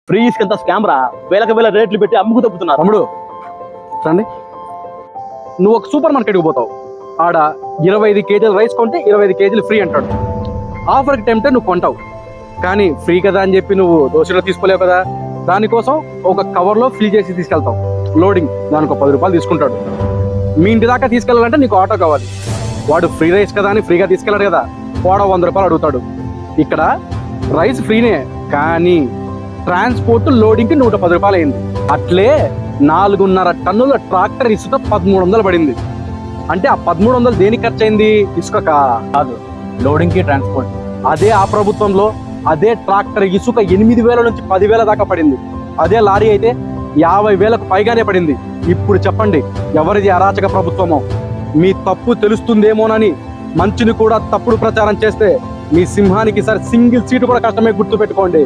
Free ఇసుకంత scam రా, వేలకు వేల రేట్లు పెట్టి అమ్ముకు తప్పుతున్నారు. తమ్ముడు రండి, నువ్వు ఒక సూపర్ మార్కెట్కి పోతావు, ఆడ 25 కేజీలు రైస్ కొంటే 25 కేజీలు ఫ్రీ అంటాడు. ఆఫర్కి టైంటే నువ్వు కొంటావు, కానీ ఫ్రీ కదా అని చెప్పి నువ్వు దోశలో తీసుకోలేవు కదా. దానికోసం ఒక కవర్లో ఫిల్ చేసి తీసుకెళ్తావు. లోడింగ్ దానికి 10 రూపాయలు తీసుకుంటాడు. మీ ఇంటి దాకా తీసుకెళ్ళాలంటే నీకు ఆటో కావాలి. వాడు ఫ్రీ రైస్ కదా అని ఫ్రీగా తీసుకెళ్ళాడు కదా, వాడు 100 రూపాయలు అడుగుతాడు. ఇక్కడ రైస్ ఫ్రీనే, కానీ ట్రాన్స్పోర్ట్ లోడింగ్కి 110 రూపాయలు అయింది. అట్లే 4.5 టన్నుల ట్రాక్టర్ ఇసుక 1300 పడింది. అంటే ఆ 1300 దేనికి ఖర్చు అయింది? ఇసుక కాదు, లోడింగ్ కి ట్రాన్స్పోర్ట్. అదే ఆ ప్రభుత్వంలో అదే ట్రాక్టర్ ఇసుక 8,000 నుంచి 10,000 దాకా పడింది. అదే లారీ అయితే 50,000కు పైగానే పడింది. ఇప్పుడు చెప్పండి, ఎవరిది అరాచక ప్రభుత్వమో? మీ తప్పు తెలుస్తుందేమోనని మంచిని కూడా తప్పుడు ప్రచారం చేస్తే మీ సింహానికి సార్ సింగిల్ సీటు కూడా కష్టమే, గుర్తు పెట్టుకోండి.